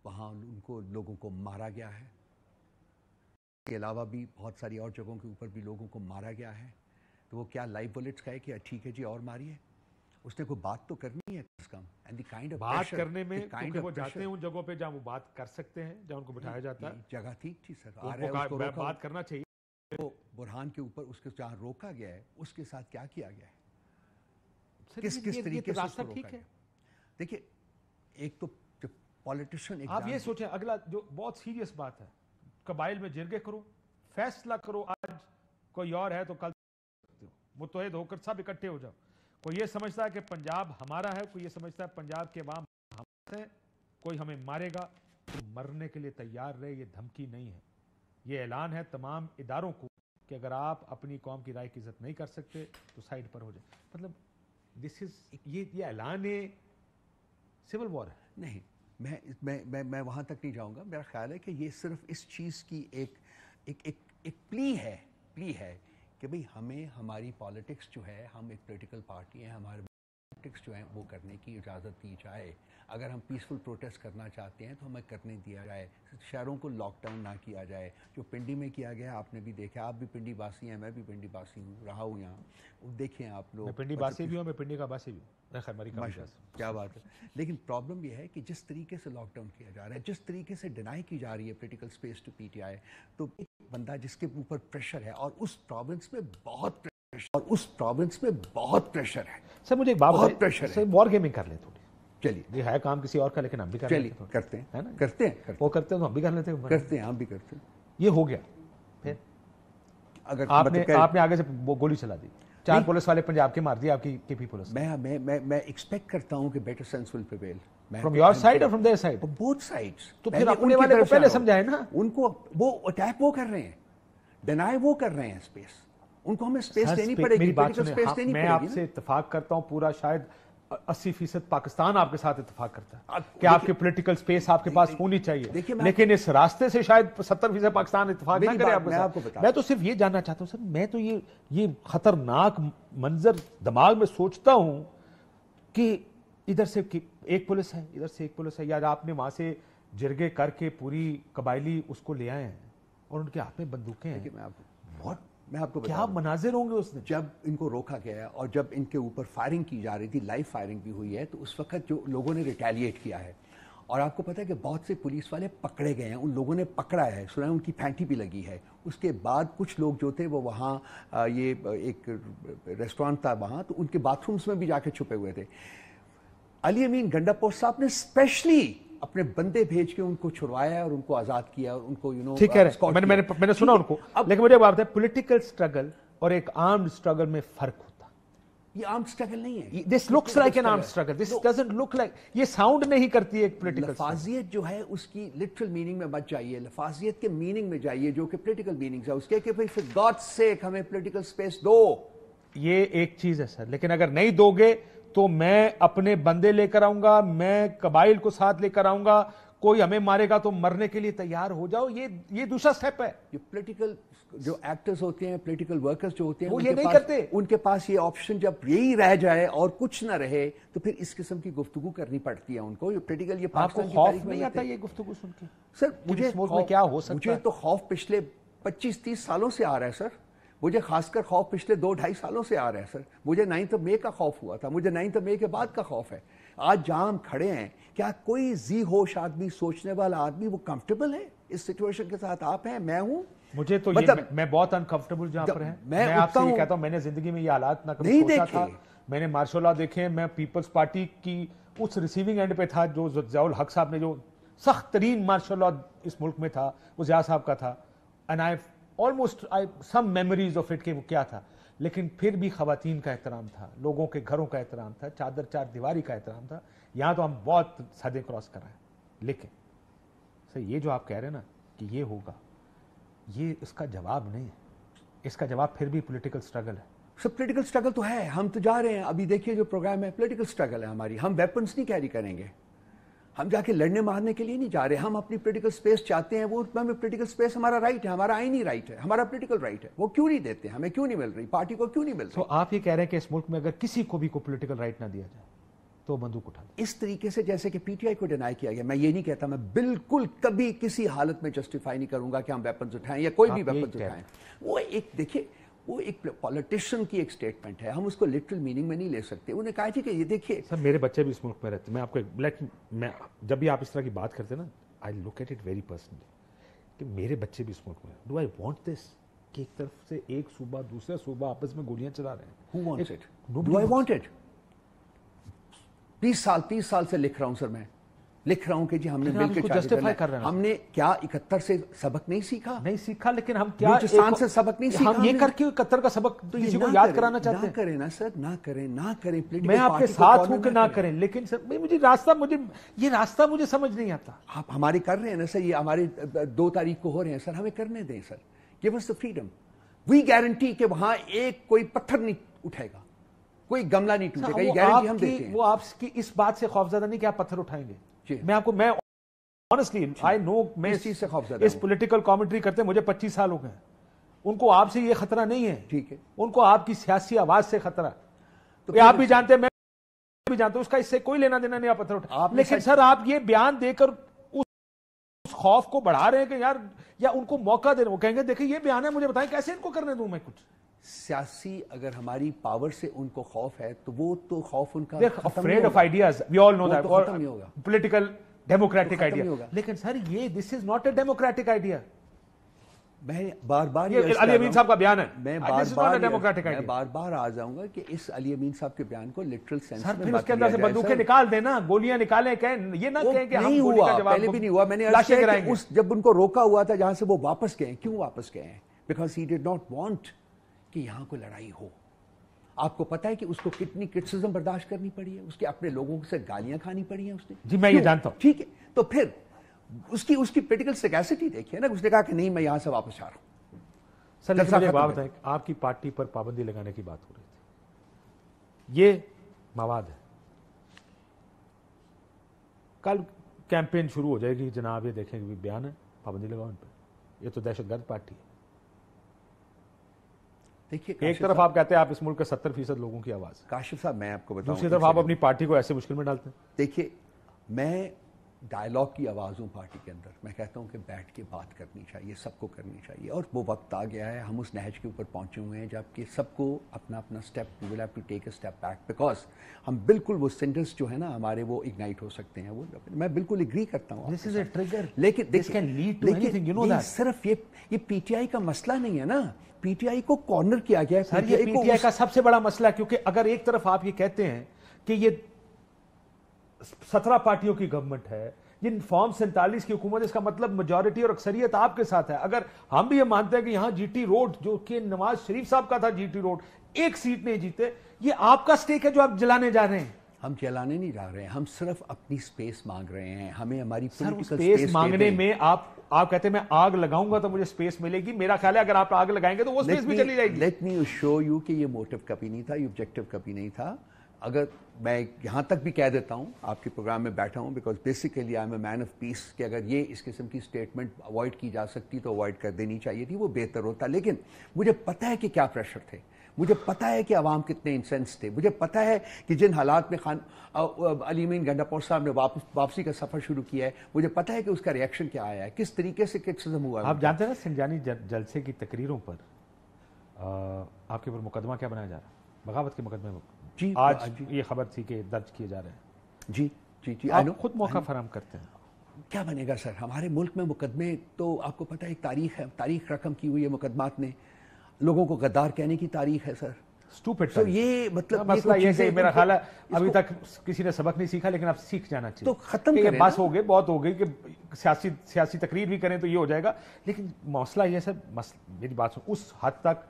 वहां उनको लोगों को मारा गया है, इसके अलावा भी बहुत सारी और जगहों के ऊपर भी लोगों को मारा गया है। तो वो क्या लाइव बुलेट्स का है कि ठीक है जी और मारिए? उसने कोई बात तो करनी है कम। एंड द काइंड ऑफ बात करने में क्योंकि वो जाते हैं उन जगहों पे जहां वो बात कर सकते हैं, जहां उनको बिठाया जाता है। जगह ठीक थी सर, बात करना चाहिए। तो बुरहान के ऊपर उसके जहां रोका गया है, उसके साथ क्या किया गया है, किस तरीके से रास्ता ठीक है? देखिए, एक तो जब पॉलिटिशियन, आप ये सोचें, अगला जो बहुत सीरियस बात है, कबाइल में जिरगे करो, फैसला करो, आज कोई और है तो कल मुत्तहिद होकर सब इकट्ठे हो जाओ। कोई ये समझता है कि पंजाब हमारा है, कोई ये समझता है पंजाब के अवाम हमारे हैं, कोई हमें मारेगा तो मरने के लिए तैयार रहे। ये धमकी नहीं है, ये ऐलान है तमाम इदारों को कि अगर आप अपनी कौम की राय की इज्जत नहीं कर सकते तो साइड पर हो जाए। मतलब दिस इज ये ऐलान है सिविल वॉर है। नहीं, मैं वहां तक नहीं जाऊंगा। मेरा ख्याल है कि ये सिर्फ इस चीज की एक प्ली है कि भाई हमें हमारी पॉलिटिक्स जो है, हम एक पॉलिटिकल पार्टी हैं, हमारे पॉलिटिक्स जो है वो करने की इजाज़त दी जाए। अगर हम पीसफुल प्रोटेस्ट करना चाहते हैं तो हमें करने दिया जाए, शहरों को लॉकडाउन ना किया जाए। जो पिंडी में किया गया आपने भी देखा, आप भी पिंडी बासी हैं, मैं भी पिंडी बासी हूँ, रहा हूँ यहाँ। देखिए आप लोग, मैं पिंडी बासी भी हूँ, मैं पिंडी का बासी भी हूँ। क्या बात है। लेकिन प्रॉब्लम यह है कि जिस तरीके से लॉकडाउन किया जा रहा है, जिस तरीके से डिनाई की जा रही है पॉलिटिकल स्पेस टू पीटीआई, तो एक बंदा जिसके ऊपर प्रेशर है और उस प्रोविंस में बहुत प्रेशर है। सर मुझे एक बात बहुत प्रेशर है। सर वॉर गेमिंग कर ले थोड़ी। चलिए, ये है काम किसी और का, लेकिन हम भी कर लेते हैं। करते हैं, है ना? करते हैं वो करते हैं तो हम भी कर लेते हैं। करते हैं, हम भी करते हैं। ये हो गया, फिर अगर आपने आगे से गोली चला दी, 4 पुलिस वाले पंजाब के मार दिए, आपकी केपी पुलिस। मैं एक्सपेक्ट करता हूं कि better sense will prevail from your side और from their side, both sides. तो फिर अपने वाले को पहले समझाए ना। उनको वो अटैक वो कर रहे हैं, डिनाई वो कर रहे हैं स्पेस। उनको हमें स्पेस देनी पड़ेगी, पॉलिटिकल स्पेस देनी पड़ेगी। मैं आपसे इत्तेफाक करता हूं, पूरा शायद 80% पाकिस्तान आपके साथ इत्तेफाक करता है कि आपकी पॉलिटिकल स्पेस आपके पास होनी चाहिए, लेकिन इस रास्ते से शायद 70% पाकिस्तान इत्तेफाक ना करे आपके साथ। मैं तो सिर्फ ये जानना चाहता हूं सर, मैं तो ये खतरनाक मंजर दिमाग में सोचता हूं कि इधर से एक पुलिस है, इधर से एक पुलिस है, या आपने वहां से जिरगे करके पूरी कबायली उसको ले आए हैं और उनके हाथ में बंदूकें हैं। मैं आपको क्या मनाजिर होंगे उस दिन जब इनको रोका गया है और जब इनके ऊपर फायरिंग की जा रही थी, लाइव फायरिंग भी हुई है, तो उस वक्त जो लोगों ने रिटेलिएट किया है, और आपको पता है कि बहुत से पुलिस वाले पकड़े गए हैं, उन लोगों ने पकड़ा है, सुना है उनकी फैंटी भी लगी है। उसके बाद कुछ लोग जो थे वो वहाँ ये एक रेस्टोरेंट था वहाँ, तो उनके बाथरूम्स में भी जाके छुपे हुए थे। अली अमीन गंडापोस्ट साहब ने स्पेशली अपने बंदे भेज के उनको छुड़वाया और उनको आजाद किया और उनको ठीक है, मैंने सुना उनको। लेकिन मुझे बात है, पॉलिटिकल स्ट्रगल और एक आर्म्ड स्ट्रगल में फर्क होता है। ये आर्म्ड स्ट्रगल नहीं है, this looks like an armed struggle, this doesn't look like, ये साउंड नहीं करती एक पॉलिटिकल। लफाजियत जो है उसकी लिटरल मीनिंग में मत जाइए, लफाजियत के मीनिंग में जाइए जो कि पॉलिटिकल मीनिंग है उसके, कि भाई फॉर गॉड्स सेक हमें पॉलिटिकल स्पेस दो। ये एक चीज है सर, लेकिन अगर नहीं दोगे तो मैं अपने बंदे लेकर आऊंगा, मैं कबाइल को साथ लेकर आऊंगा, कोई हमें मारेगा तो मरने के लिए तैयार हो जाओ, ये दूसरा स्टेप है। ये पॉलिटिकल जो एक्टर्स होते हैं, पॉलिटिकल वर्कर्स जो होते हैं, वो ये नहीं करते। उनके पास ये ऑप्शन जब यही रह जाए और कुछ ना रहे तो फिर इस किस्म की गुफ्तगू करनी पड़ती है उनको। ये पॉलिटिकल, ये आपको खौफ नहीं आता ये गुफ्तगू सुन के? सर मुझे में क्या हो सकता है? मुझे तो खौफ पिछले 25-30 सालों से आ रहा है सर। मुझे खासकर खौफ पिछले 2-2.5 सालों से आ रहा है सर। मुझे 9 मई का खौफ हुआ था, मुझे 9 मई के बाद का खौफ है। आज जहां हम खड़े हैं, क्या कोई जी होश आदमी, सोचने वाला आदमी वो कंफर्टेबल है इस सिचुएशन के साथ? आप हैं, मैं हूं। मुझे तो मतलब, मैं बहुत अनकंफर्टेबल जहां पर है। मैं आपसे ये कहता हूं, मैंने जिंदगी में ये हालात ना कभी सोचा था। मैंने मार्शल लॉ देखे, मैं पीपल्स पार्टी की उस रिसीविंग एंड पे था जो ज़ियाउल हक साहब ने, जो सख्त तरीन मार्शल लॉ इस मुल्क में था, वो ज़िया साहब का था। And I almost some memories of it कि वो क्या था, लेकिन फिर भी खवातीन का एहतराम था, लोगों के घरों का एहतराम था, चादर चार दीवारी का एहतराम था। यहाँ तो हम बहुत हदें क्रॉस कर रहे हैं। लेकिन सर ये जो आप कह रहे हैं ना कि ये होगा, ये इसका जवाब नहीं है। इसका जवाब फिर भी पॉलिटिकल स्ट्रगल है। सब पॉलिटिकल स्ट्रगल तो है, हम तो जा रहे हैं। अभी देखिए जो प्रोग्राम है, पॉलिटिकल स्ट्रगल है हमारी। हम वेपन्स नहीं कैरी करेंगे, हम जाके लड़ने मारने के लिए नहीं जा रहे। हम अपनी पॉलिटिकल स्पेस चाहते हैं, वो हमें पॉलिटिकल स्पेस हमारा राइट है, हमारा आईनी राइट है, हमारा पॉलिटिकल राइट है। वो क्यों नहीं देते हमें? क्यों नहीं मिल रही? पार्टी को क्यों नहीं मिल रही? तो आप ये कह रहे हैं कि इस मुल्क में अगर किसी को भी कोई पॉलिटिकल राइट ना दिया जाए तो बंदूक उठा दे? इस तरीके से जैसे कि पीटीआई को डिनाई किया गया, मैं ये नहीं कहता, मैं बिल्कुल कभी किसी हालत में जस्टिफाई नहीं करूंगा कि हम वेपन्स उठाएं या कोई भी वेपन्स उठाएं। वो एक देखिए, वो एक पॉलिटिशियन की एक स्टेटमेंट है, हम उसको लिटरल मीनिंग में नहीं ले सकते। उन्हें कहा थी कि ये देखिए सर, मेरे बच्चे भी इस मुल्क में रहते हैं। मैं आपको मैं जब भी आप इस तरह की बात करते हैं ना, I look at it very personally कि मेरे बच्चे भी इस मुल्क में। डू आई वांट दिस कि एक तरफ से एक सूबा दूसरा सूबा आपस में गोलियां चला रहे हैं? Who wants it? Do I want it? 30 साल से लिख रहा हूं सर, मैं लिख रहा हूं कि जी हमने मिलकर जस्टिफाई कर रहे हैं। हमने क्या 71 से सबक नहीं सीखा? नहीं सीखा, लेकिन हम क्या बलूचिस्तान से सबक नहीं सीखा? हम ये करके 71 का सबक तो किसी को याद कराना चाहते हैं? ना करें ना सर, ना करें। मैं आपके साथ हूं कि ना करें, लेकिन सर ये रास्ता मुझे समझ नहीं आता। आप हमारी कर रहे हैं ना सर, ये हमारे 2 तारीख को हो रहे हैं सर, हमें करने दें sir. Give us the freedom, we guarantee कि वहां एक कोई पत्थर नहीं उठेगा, कोई गमला नहीं टूटेगा, ये गारंटी हम देते हैं। वो आपकी इस बात से खौफजदा नहीं कि आप पत्थर उठाएंगे। मैं ऑनेस्टली आई नो, मैं इस चीज से खौफजदा इस पॉलिटिकल कमेंट्री करते मुझे 25 साल हो गए। उनको आपसे ये खतरा नहीं है, ठीक है, उनको आपकी सियासी आवाज से खतरा। तो आप भी जानते हैं, मैं भी जानता हूं, उसका इससे कोई लेना देना नहीं आप पत्थर उठा। लेकिन सर आप ये बयान देकर उस खौफ को बढ़ा रहे हैं कि यार, या उनको मौका दे रहे हैं। वो कहेंगे देखिए ये बयान है, मुझे बताएं कैसे इनको करने दूं मैं कुछ। सियासी अगर हमारी पावर से उनको खौफ है तो वो तो खौफ उनका afraid of ideas, we all know that, खत्म नहीं होगा। Political democratic idea. लेकिन सर ये this is not a democratic idea. मैं बार-बार ये अली अमीन साहब का बयान है, मैं बार-बार आ जाऊंगा कि इस अली अमीन साहब के बयान को लिटरल सेंस में फिर उसके अंदर से बंदूकें निकाल देना, गोलियां निकालें, कहें ये ना कहें कि नहीं हुआ, पहले भी नहीं हुआ। मैंने अर्ज किया कि उस जब उनको रोका हुआ था जहां से वो वापस गए, क्यों वापस गए? Because he did not want कि यहां कोई लड़ाई हो। आपको पता है कि उसको कितनी क्रिटिसिज्म बर्दाश्त करनी पड़ी है, उसके अपने लोगों से गालियां खानी पड़ी हैं उसने। जी मैं ये जानता हूं। ठीक है, तो फिर उसकी पॉलिटिकल सैगैसिटी देखिए ना, उसने कहा कि नहीं मैं यहां से वापस आ रहा हूं। सर लेकिन मुझे बात बताएं, आपकी पार्टी पर पाबंदी लगाने की बात हो रही थी, ये मवाद है, कल कैंपेन शुरू हो जाएगी जनाब, ये देखेंगे भी बयान है, पाबंदी लगाओ इन पर, ये तो दहशतगर्द पार्टी है। देखिए, एक तरफ आप कहते हैं आप इस मुल्क के 70% लोगों की आवाज, काशिफ साहब मैं आपको बताऊं, दूसरी तरफ आप अपनी पार्टी को ऐसे मुश्किल में डालते हैं। देखिए, मैं डायलॉग की आवाज़ हूँ पार्टी के अंदर। मैं कहता हूँ कि बैठ के बात करनी चाहिए, सबको करनी चाहिए, और वो वक्त आ गया है, हम उस नहज के ऊपर पहुँचे हुए हैं जबकि सबको अपना अपना step, we will have to take a step back, because हम बिल्कुल वो सेंटेंस जो है ना हमारे वो इग्नाइट हो सकते हैं। वो मैं बिल्कुल एग्री करता हूँ, दिस इज ए ट्रिगर, लेकिन this can lead to anything, you know that. सिर्फ ये पीटीआई का मसला नहीं है ना, पीटीआई को कॉर्नर किया गया है सर, ये पीटीआई का सबसे बड़ा मसला है, क्योंकि अगर एक तरफ आप ये कहते हैं कि ये 17 पार्टियों की गवर्नमेंट है, ये फॉर्म 47 की हुकूमत, इसका मतलब मेजॉरिटी और अक्सरियत आपके साथ है। अगर हम भी ये मानते हैं कि यहां जीटी रोड, जो कि नवाज शरीफ साहब का था जीटी रोड, एक सीट नहीं जीते, ये आपका स्टेक है जो आप जलाने जा रहे हैं। हम जलाने नहीं जा रहे हैं, हम सिर्फ अपनी स्पेस मांग रहे हैं। हमें हमारी स्पेस मांगने में आप कहते हैं मैं आग लगाऊंगा तो मुझे स्पेस मिलेगी। मेरा ख्याल है अगर आप आग लगाएंगे तो वो स्पेस भी चली जाएगी। लेट मी शो यू कि ये मोटिव कभी नहीं था, ये ऑब्जेक्टिव कभी नहीं था। अगर मैं यहाँ तक भी कह देता हूँ, आपके प्रोग्राम में बैठा हूँ, because basically I am a man of peace, कि अगर ये इस किस्म की स्टेटमेंट अवॉइड की जा सकती तो अवॉइड कर देनी चाहिए थी, वो बेहतर होता। लेकिन मुझे पता है कि क्या प्रेशर थे, मुझे पता है कि अवाम कितने इंसेंस थे, मुझे पता है कि जिन हालात में अली अमीन गंडापुर साहब ने वापसी का सफ़र शुरू किया है, मुझे पता है कि उसका रिएक्शन क्या आया है, किस तरीके से क्रिटिसिज्म हुआ। आप जानते हैं ना, सिंजानी जलसे की तकरीरों पर आपके ऊपर मुकदमा क्या बनाया जा रहा है, बगावत के मुकदमे में। जी, आज ये खबर थी कि दर्ज किए जा रहे हैं। जी जी जी, आप खुद मौका फराहम करते हैं। क्या बनेगा सर, हमारे मुल्क में मुकदमे तो आपको पता है एक तारीख है, तारीख रकम की हुई है मुकदमात ने, लोगों को गद्दार कहने की तारीख है सर। स्टूपिड। तो ये मतलब मसला ये है, मेरा ख्याल है अभी तक किसी ने सबक नहीं सीखा, लेकिन अब सीख जाना चाहिए। तो खत्म करें, बस हो गई, बहुत हो गई कि सियासी तकरीर भी करें तो ये हो जाएगा। लेकिन मसला ये सर, मेरी बात सुन, उस हद तक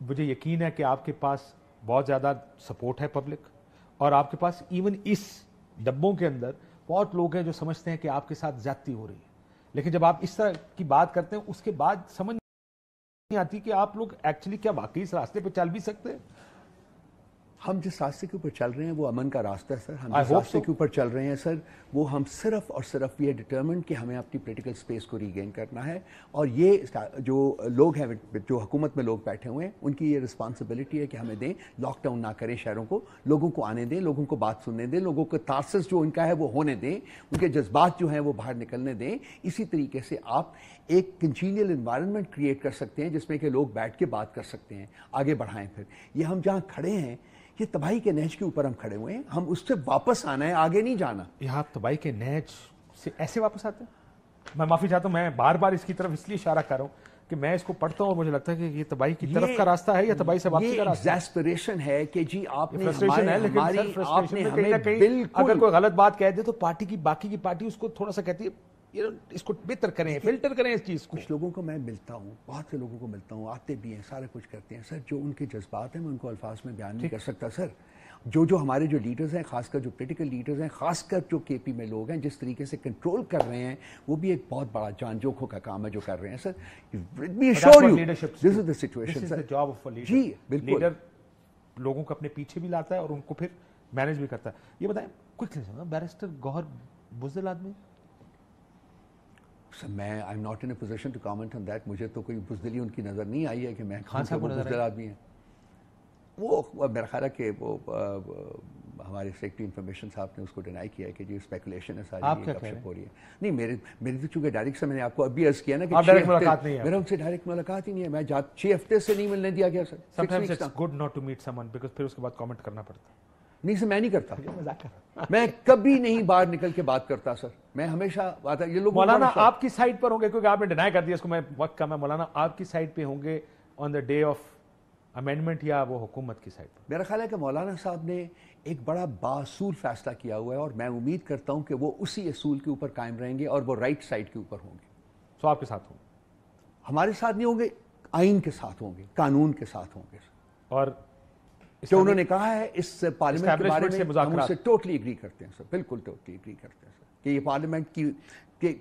मुझे यकीन है कि आपके पास बहुत ज़्यादा सपोर्ट है पब्लिक, और आपके पास इवन इस डब्बों के अंदर बहुत लोग हैं जो समझते हैं कि आपके साथ ज्यादती हो रही है। लेकिन जब आप इस तरह की बात करते हैं, उसके बाद समझ नहीं आती कि आप लोग एक्चुअली क्या वाकई इस रास्ते पे चल भी सकते हैं। हम जिस रास्ते के ऊपर चल रहे हैं वो अमन का रास्ता है सर। हम जिस रास्ते के ऊपर चल रहे हैं सर, वो हम सिर्फ और सिर्फ ये डिटर्मिन्ड कि हमें अपनी पॉलिटिकल स्पेस को रीगेन करना है। और ये जो लोग हैं, जो हुकूमत में लोग बैठे हुए हैं, उनकी ये रिस्पॉन्सिबिलिटी है कि हमें दें, लॉकडाउन ना करें शहरों को, लोगों को आने दें, लोगों को बात सुनने दें, लोगों को तासस जो उनका है वो होने दें, उनके जज्बात जो हैं वो बाहर निकलने दें। इसी तरीके से आप एक कंजीनियल इन्वायरमेंट क्रिएट कर सकते हैं जिसमें कि लोग बैठ के बात कर सकते हैं, आगे बढ़ाएं। फिर ये हम जहाँ खड़े हैं, ये तबाही के नहज के ऊपर हम खड़े हुए हैं, हम उससे वापस आना है, आगे नहीं जाना। यहाँ आप तबाही के नहज से ऐसे वापस आते हैं? मैं माफी चाहता हूँ, मैं बार बार इसकी तरफ इसलिए इशारा कर रहा हूँ कि मैं इसको पढ़ता हूँ और मुझे लगता है कि ये तबाही की तरफ का रास्ता है या तबाही से वापसी का रास्ता है। एग्जैस्परेशन है कि जी आपने फ्रस्ट्रेशन है, लेकिन सर फ्रस्ट्रेशन में कहीं ना कहीं अगर कोई गलत बात कह दे तो पार्टी की बाकी की पार्टी उसको थोड़ा सा कहती है इसको बेहतर करें, फिल्टर करें इस चीज को। कुछ लोगों को मैं मिलता हूँ, बहुत से लोगों को मिलता हूँ, आते भी हैं, सारा कुछ करते हैं सर। जो उनके जज्बात हैं मैं उनको अल्फाज में बयान नहीं कर सकता सर। जो हमारे जो लीडर्स हैं, खासकर जो पॉलिटिकल लीडर्स हैं, खासकर जो केपी में लोग हैं, जिस तरीके से कंट्रोल कर रहे हैं, वो भी एक बहुत बड़ा जान जोखों का काम है जो कर रहे हैं sir. This is the situation sir. Job of leader. जी बिल्कुल, लीडर लोगों को अपने पीछे भी लाता है और उनको फिर मैनेज भी करता है। ये बताएं क्विकली, बैरिस्टर गौहर बुज़दिल आदमी? मैं I am not in a position to comment on that. मुझे तो कोई बुज़दिली उनकी नजर नहीं आई है कि मैं खान साहब बुज़दिल आदमी है। वो मेरा ख्याल है कि वो हमारे सेक्रेटरी इंफॉर्मेशन साहब ने उसको डिनाई किया है कि जी स्पेकुलेशन है सारी, आप क्या कह रहे हैं? हो रही है। नहीं, मेरी तो चूंकि डायरेक्ट से मैंने आपको अभी अर्ज किया ना कि आप डायरेक्ट मुलाकात नहीं है, मेरा उनसे डायरेक्ट मुलाकात ही नहीं है। मैं 6 हफ्ते से नहीं मिलने दिया गया sir. Sometimes it's good not to meet someone because फिर उसके बाद कमेंट करना पड़ता है। नहीं सर, मैं नहीं करता, मैं कभी नहीं बाहर निकल के बात करता सर। मैं हमेशा बात, ये लोग मौलाना आपकी साइड पर होंगे क्योंकि आपने डिनाई कर दिया इसको, मैं वक्त कम है। मौलाना आपकी साइड पे होंगे on the day of amendment या वो हुकूमत की साइड पर? मेरा ख्याल है कि मौलाना साहब ने एक बड़ा बासूल फैसला किया हुआ है और मैं उम्मीद करता हूं कि वो उसी असूल के ऊपर कायम रहेंगे और वो राइट साइड के ऊपर होंगे। तो आपके साथ होंगे? हमारे साथ नहीं होंगे, आइन के साथ होंगे, कानून के साथ होंगे। और जो उन्होंने कहा है इस पार्लियामेंट के बारे में हम उससे टोटली एग्री करते हैं सर, बिल्कुल टोटली एग्री करते हैं सर कि ये पार्लियामेंट की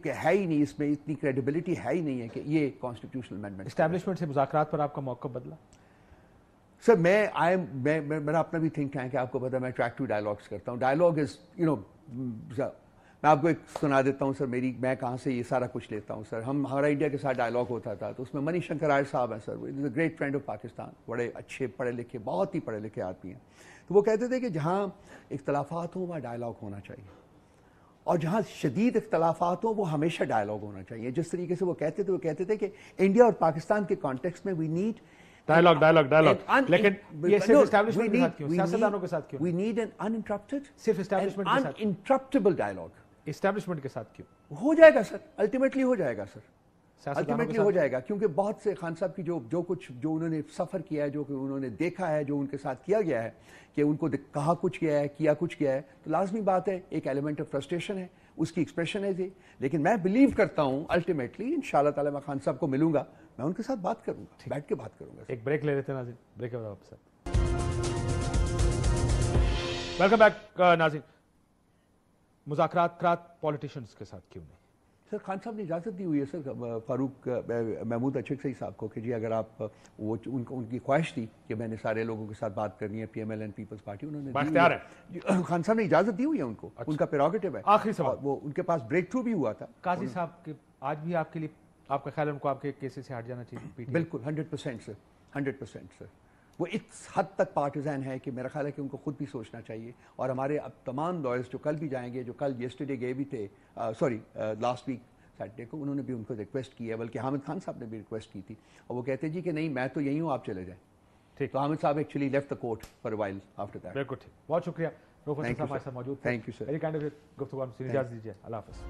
है ही नहीं, इसमें इतनी क्रेडिबिलिटी है ही नहीं है कि ये कॉन्स्टिट्यूशनल अमेंडमेंट। एस्टैब्लिशमेंट से मुज़ाकरात पर आपका मौक़िफ़ बदला? सर मेरा अपना भी थिंक टैंक है, आपको पता है मैं ट्रैक्टिव डायलॉग्स करता हूँ। डायलॉग इज میں آپ کو ایک سنا دیتا ہوں سر، میں کہاں سے یہ سارا کچھ لیتا ہوں سر. ہمارا انڈیا کے ساتھ ڈائلاگ ہوتا تھا تو اس میں منی شنکر آئر صاحب ہیں سر، وہ is a great friend of Pakistan, بڑے اچھے پڑھے لکھے، بہت ہی پڑھے لکھے آدمی ہیں. تو وہ کہتے تھے کہ جہاں اختلافات ہوں وہاں ڈائلاگ ہونا چاہیے، اور جہاں شدید اختلافات ہوں وہ ہمیشہ ڈائلاگ ہونا چاہیے. جس طریقے سے وہ کہتے تھے کہ انڈیا اور پاکستان کے کانٹیکسٹ میں وی نیڈ ڈائلاگ، لیکن یہ صرف اسٹیبلشمنٹ کے ساتھ کیوں، سیاستدانوں کے ساتھ کیوں؟ وی نیڈ این انانٹرپٹڈ، صرف اسٹیبلشمنٹ کے ساتھ، انانٹرپٹیبل ڈائلاگ. اسٹیبلشمنٹ کے ساتھ کیوں؟ ہو جائے گا سر، الٹیمیٹلی ہو جائے گا سر، سیاستدانوں کے الٹیمیٹلی ہو جائے گا. کیونکہ بہت سے خان صاحب کی جو انہوں نے سفر کیا ہے، جو کہ انہوں نے دیکھا ہے، جو ان کے ساتھ کیا گیا ہے، کہ ان کو کہا کچھ گیا ہے، کیا کچھ گیا ہے، تو لازمی بات ہے ایک ایلیمنٹ آف فرسٹریشن ہے، اس کی ایکسپریشن ہے. لیکن میں بلیو کرتا ہوں الٹیمیٹلی انشاءاللہ تعالی میں خان صاحب کو ملوں گا، میں ان کے ساتھ بات کروں گا، بیٹھ کے بات کروں گا. ایک بریک لے لیتے ہیں ناظرین، بریک کے بعد واپس آتے ہیں. ویلکم بیک ناظرین. مذاکرات پولیٹیشنز کے ساتھ کیوں نہیں؟ سر خان صاحب نے اجازت دی ہوئی ہے سر فاروق محمود اچھک صاحب کو کہ جی اگر آپ وہ ان کی خواہش تھی کہ میں نے سارے لوگوں کے ساتھ بات کرنی ہے، پی ایم ایل اینڈ پیپلز پارٹی، انہوں نے باختیار ہے، خان صاحب نے اجازت دی ہوئی ہے ان کو، ان کا پیروگیٹو ہے. آخری سوال، وہ ان کے پاس بریک تھرو بھی ہوا تھا. قاضی صاحب کے آج بھی آپ کے لیے، آپ کا خیال ہے ان کو آپ کے کیسز سے ہٹ جانا چاہیے؟ بالکل 100% سر، 100% سر. وہ اس حد تک پارٹیزن ہے کہ میرا خیال ہے کہ ان کو خود بھی سوچنا چاہیے. اور ہمارے اب تمام لائرز جو کل بھی جائیں گے، جو کل یسٹرڈے گئے بھی تھے، لاسٹ ویک سیٹرڈے کو، انہوں نے بھی ان کو ریکویسٹ کی ہے، بلکہ حامد خان صاحب نے بھی ریکویسٹ کی تھی، اور وہ کہتے جی کہ نہیں میں تو یہی ہوں، آپ چلے جائیں. ٹھیک. تو حامد صاحب actually left the court for while after that. بالکل ٹھیک، بہت شکریہ. روف حسن صاحب ہمارے ساتھ موجود تھے. Thank you sir. میری کائنڈ آف گفتگو ہم سے اجازت دیجیے. اللہ حافظ.